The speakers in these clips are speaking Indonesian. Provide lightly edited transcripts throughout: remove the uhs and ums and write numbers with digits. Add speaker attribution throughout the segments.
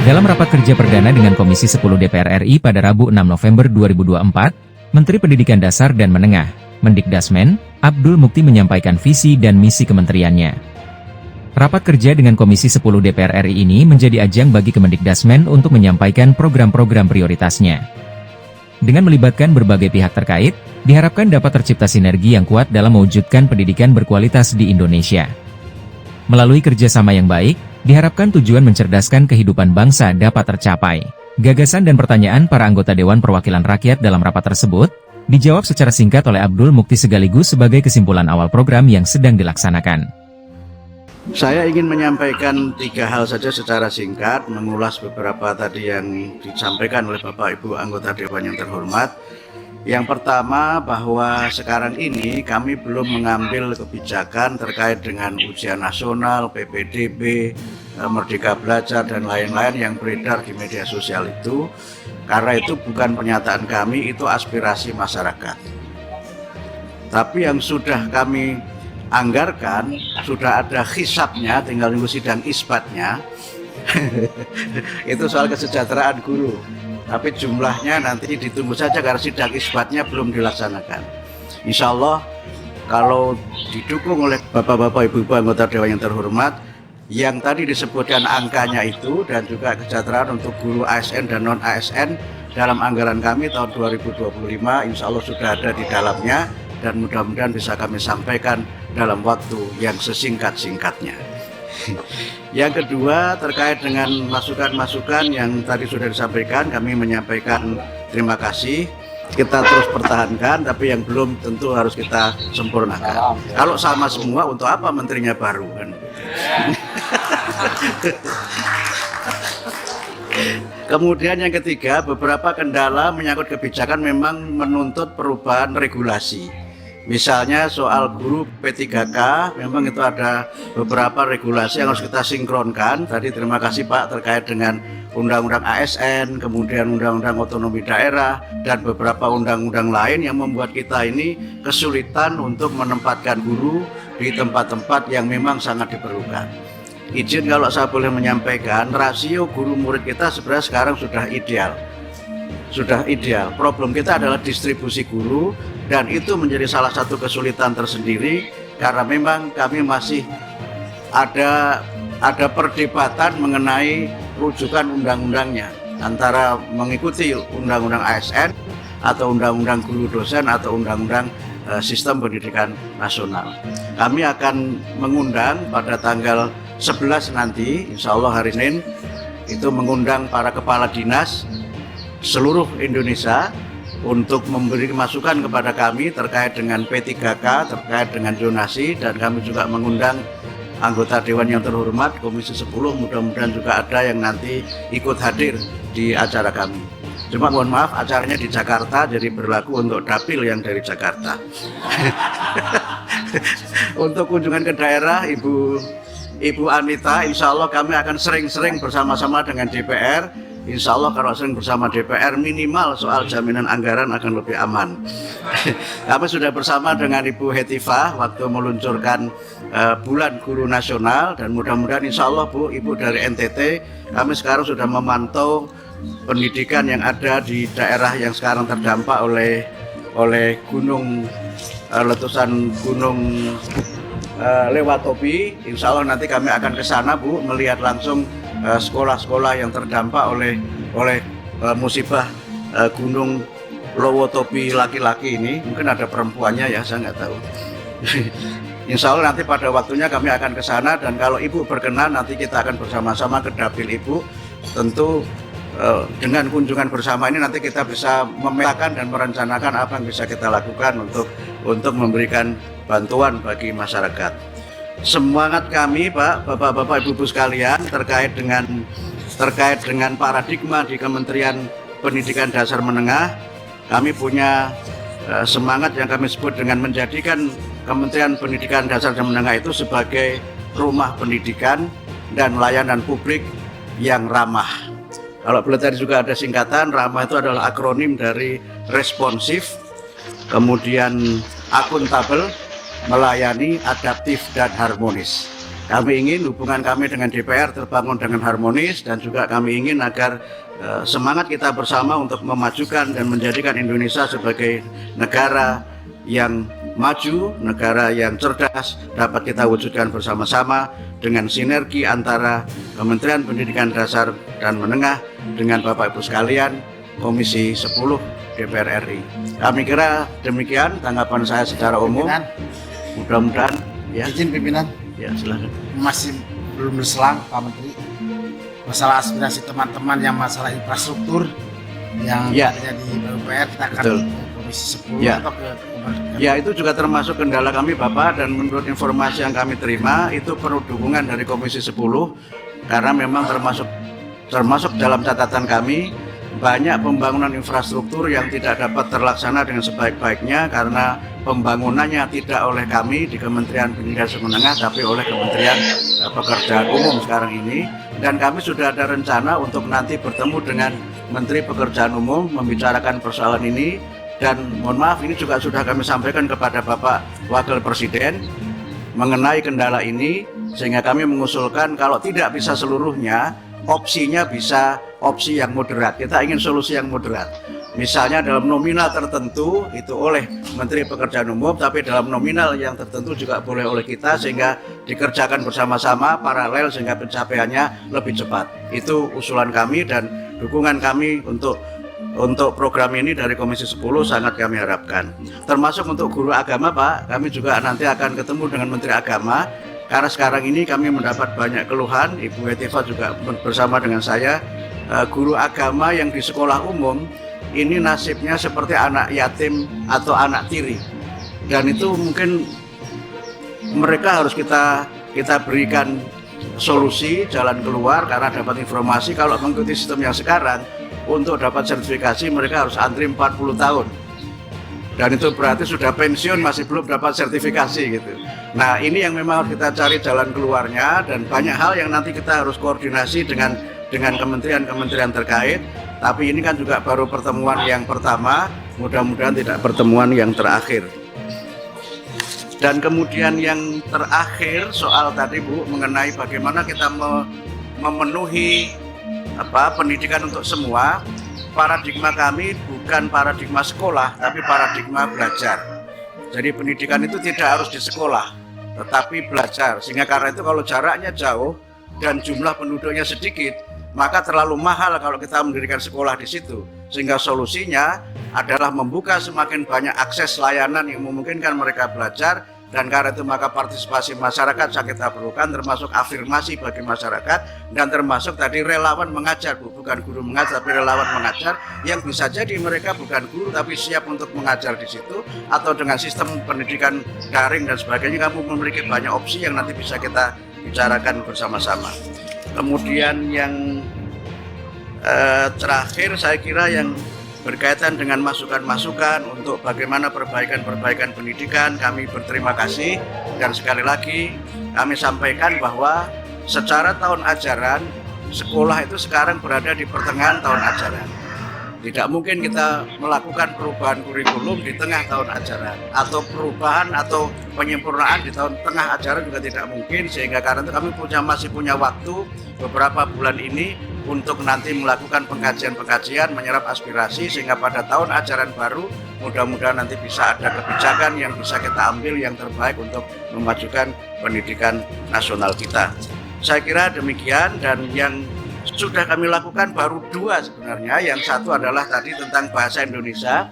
Speaker 1: Dalam rapat kerja perdana dengan Komisi 10 DPR RI pada Rabu 6 November 2024, Menteri Pendidikan Dasar dan Menengah, Mendikdasmen, Abdul Mukti menyampaikan visi dan misi kementeriannya. Rapat kerja dengan Komisi 10 DPR RI ini menjadi ajang bagi Kemendikdasmen untuk menyampaikan program-program prioritasnya. Dengan melibatkan berbagai pihak terkait, diharapkan dapat tercipta sinergi yang kuat dalam mewujudkan pendidikan berkualitas di Indonesia. Melalui kerjasama yang baik, diharapkan tujuan mencerdaskan kehidupan bangsa dapat tercapai. Gagasan dan pertanyaan para anggota Dewan Perwakilan Rakyat dalam rapat tersebut, dijawab secara singkat oleh Abdul Mukti sekaligus sebagai kesimpulan awal program yang sedang dilaksanakan.
Speaker 2: Saya ingin menyampaikan 3 hal saja secara singkat, mengulas beberapa tadi yang disampaikan oleh Bapak Ibu anggota Dewan yang terhormat. Yang pertama, bahwa sekarang ini kami belum mengambil kebijakan terkait dengan ujian nasional, PPDB, Merdeka Belajar, dan lain-lain yang beredar di media sosial itu. Karena itu bukan pernyataan kami, itu aspirasi masyarakat. Tapi yang sudah kami anggarkan, sudah ada hisabnya, tinggal nunggu sidang isbatnya. Itu soal kesejahteraan guru. Tapi jumlahnya nanti ditunggu saja karena sidang isbatnya belum dilaksanakan. Insya Allah kalau didukung oleh Bapak-Bapak Ibu-Ibu anggota Dewan yang terhormat, yang tadi disebutkan angkanya itu dan juga kesejahteraan untuk guru ASN dan non-ASN dalam anggaran kami tahun 2025 insya Allah sudah ada di dalamnya dan mudah-mudahan bisa kami sampaikan dalam waktu yang sesingkat-singkatnya. Yang kedua, terkait dengan masukan-masukan yang tadi sudah disampaikan, kami menyampaikan terima kasih. Kita terus pertahankan, tapi yang belum tentu harus kita sempurnakan. Kalau sama semua, untuk apa menterinya baru kan? Kemudian yang ketiga, beberapa kendala menyangkut kebijakan memang menuntut perubahan regulasi. Misalnya soal guru P3K, memang itu ada beberapa regulasi yang harus kita sinkronkan. Tadi terima kasih Pak terkait dengan Undang-Undang ASN, kemudian Undang-Undang Otonomi Daerah, dan beberapa undang-undang lain yang membuat kita ini kesulitan untuk menempatkan guru di tempat-tempat yang memang sangat diperlukan. Izin kalau saya boleh menyampaikan, rasio guru murid kita sebenarnya sekarang sudah ideal. Sudah ideal. Problem kita adalah distribusi guru, dan itu menjadi salah satu kesulitan tersendiri karena memang kami masih ada perdebatan mengenai rujukan undang-undangnya antara mengikuti undang-undang ASN atau undang-undang guru dosen atau undang-undang sistem pendidikan nasional. Kami akan mengundang pada tanggal 11 nanti, insya Allah hari Senin, itu mengundang para kepala dinas seluruh Indonesia untuk memberi masukan kepada kami terkait dengan P3K, terkait dengan zonasi, dan kami juga mengundang anggota Dewan yang terhormat, Komisi 10, mudah-mudahan juga ada yang nanti ikut hadir di acara kami. Cuma mohon maaf, acaranya di Jakarta, jadi berlaku untuk dapil yang dari Jakarta. Untuk kunjungan ke daerah, Ibu Anita, insya Allah kami akan sering-sering bersama-sama dengan DPR. Insya Allah kalau sering bersama DPR minimal soal jaminan anggaran akan lebih aman. Kami sudah bersama dengan Ibu Hetifah waktu meluncurkan Bulan Guru Nasional, dan mudah-mudahan insya Allah Bu, Ibu dari NTT, kami sekarang sudah memantau pendidikan yang ada di daerah yang sekarang terdampak oleh gunung letusan gunung Lewatobi. Insya Allah nanti kami akan ke sana Bu, melihat langsung sekolah-sekolah yang terdampak oleh musibah gunung Lewatobi laki-laki ini. Mungkin ada perempuannya ya, saya nggak tahu. Insya Allah nanti pada waktunya kami akan ke sana, dan kalau Ibu berkenan nanti kita akan bersama-sama ke dapil Ibu. Tentu dengan kunjungan bersama ini nanti kita bisa memetakan dan merencanakan apa yang bisa kita lakukan untuk memberikan bantuan bagi masyarakat. Semangat kami Pak, Bapak-Bapak Ibu-Ibu sekalian terkait dengan paradigma di Kementerian Pendidikan Dasar Menengah, kami punya semangat yang kami sebut dengan menjadikan Kementerian Pendidikan Dasar dan Menengah itu sebagai rumah pendidikan dan layanan publik yang ramah. Kalau boleh tadi juga ada singkatan, ramah itu adalah akronim dari responsif, kemudian akuntabel, melayani, adaptif, dan harmonis. Kami ingin hubungan kami dengan DPR terbangun dengan harmonis, dan juga kami ingin agar semangat kita bersama untuk memajukan dan menjadikan Indonesia sebagai negara yang maju, negara yang cerdas dapat kita wujudkan bersama-sama dengan sinergi antara Kementerian Pendidikan Dasar dan Menengah dengan Bapak Ibu sekalian Komisi 10 DPR RI. Kami kira demikian tanggapan saya secara umum. Mudah-mudahan ya.
Speaker 3: Izin pimpinan.
Speaker 2: Ya, silakan.
Speaker 3: Masih belum berselang Pak Menteri. Masalah aspirasi teman-teman yang masalah infrastruktur yang ada di DPR, kita akan
Speaker 2: Betul.
Speaker 3: ke Komisi 10 atau ke
Speaker 2: Ya, itu juga termasuk kendala kami Bapak, dan menurut informasi yang kami terima itu perlu dukungan dari Komisi 10 karena memang termasuk dalam catatan kami banyak pembangunan infrastruktur yang tidak dapat terlaksana dengan sebaik-baiknya karena pembangunannya tidak oleh kami di Kementerian Pendidikan Menengah tapi oleh Kementerian Pekerjaan Umum sekarang ini, dan kami sudah ada rencana untuk nanti bertemu dengan Menteri Pekerjaan Umum membicarakan persoalan ini. Dan mohon maaf, ini juga sudah kami sampaikan kepada Bapak Wakil Presiden mengenai kendala ini, sehingga kami mengusulkan kalau tidak bisa seluruhnya, opsinya bisa opsi yang moderat. Kita ingin solusi yang moderat. Misalnya dalam nominal tertentu itu oleh Menteri Pekerjaan Umum, tapi dalam nominal yang tertentu juga boleh oleh kita, sehingga dikerjakan bersama-sama paralel sehingga pencapaiannya lebih cepat. Itu usulan kami dan dukungan kami untuk program ini dari Komisi 10 sangat kami harapkan. Termasuk untuk guru agama Pak, kami juga nanti akan ketemu dengan Menteri Agama karena sekarang ini kami mendapat banyak keluhan. Ibu Hetiva juga bersama dengan saya, guru agama yang di sekolah umum ini nasibnya seperti anak yatim atau anak tiri, dan itu mungkin mereka harus kita berikan solusi jalan keluar karena dapat informasi kalau mengikuti sistem yang sekarang. Untuk dapat sertifikasi mereka harus antri 40 tahun, dan itu berarti sudah pensiun masih belum dapat sertifikasi gitu. Nah, ini yang memang harus kita cari jalan keluarnya, dan banyak hal yang nanti kita harus koordinasi dengan kementerian-kementerian terkait. Tapi ini kan juga baru pertemuan yang pertama, mudah-mudahan tidak pertemuan yang terakhir. Dan kemudian yang terakhir soal tadi Bu mengenai bagaimana kita memenuhi pendidikan untuk semua. Paradigma kami bukan paradigma sekolah, tapi paradigma belajar. Jadi pendidikan itu tidak harus di sekolah, tetapi belajar. Sehingga karena itu kalau jaraknya jauh dan jumlah penduduknya sedikit, maka terlalu mahal kalau kita mendirikan sekolah di situ. Sehingga solusinya adalah membuka semakin banyak akses layanan yang memungkinkan mereka belajar. Dan karena itu maka partisipasi masyarakat sangat kita perlukan, termasuk afirmasi bagi masyarakat, dan termasuk tadi relawan mengajar, bukan guru mengajar tapi relawan mengajar, yang bisa jadi mereka bukan guru tapi siap untuk mengajar di situ, atau dengan sistem pendidikan daring dan sebagainya. Kamu memiliki banyak opsi yang nanti bisa kita bicarakan bersama-sama. Kemudian yang terakhir saya kira yang berkaitan dengan masukan-masukan untuk bagaimana perbaikan pendidikan, kami berterima kasih, dan sekali lagi kami sampaikan bahwa secara tahun ajaran sekolah itu sekarang berada di pertengahan tahun ajaran. Tidak mungkin kita melakukan perubahan kurikulum di tengah tahun ajaran, atau perubahan atau penyempurnaan di tengah ajaran juga tidak mungkin. Sehingga karena itu kami masih punya waktu beberapa bulan ini untuk nanti melakukan pengkajian-pengkajian, menyerap aspirasi, sehingga pada tahun ajaran baru mudah-mudahan nanti bisa ada kebijakan yang bisa kita ambil yang terbaik untuk memajukan pendidikan nasional kita. Saya kira demikian, dan yang sudah kami lakukan baru dua sebenarnya. Yang satu adalah tadi tentang bahasa Indonesia.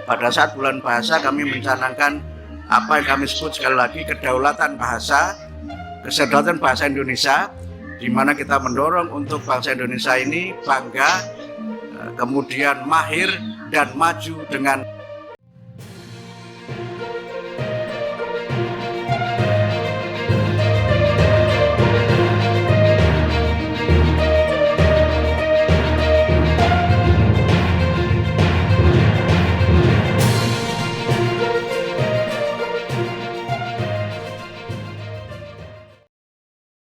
Speaker 2: Pada saat bulan bahasa kami mencanangkan apa yang kami sebut sekali lagi kedaulatan bahasa Indonesia, di mana kita mendorong untuk bangsa Indonesia ini bangga, kemudian mahir dan maju dengan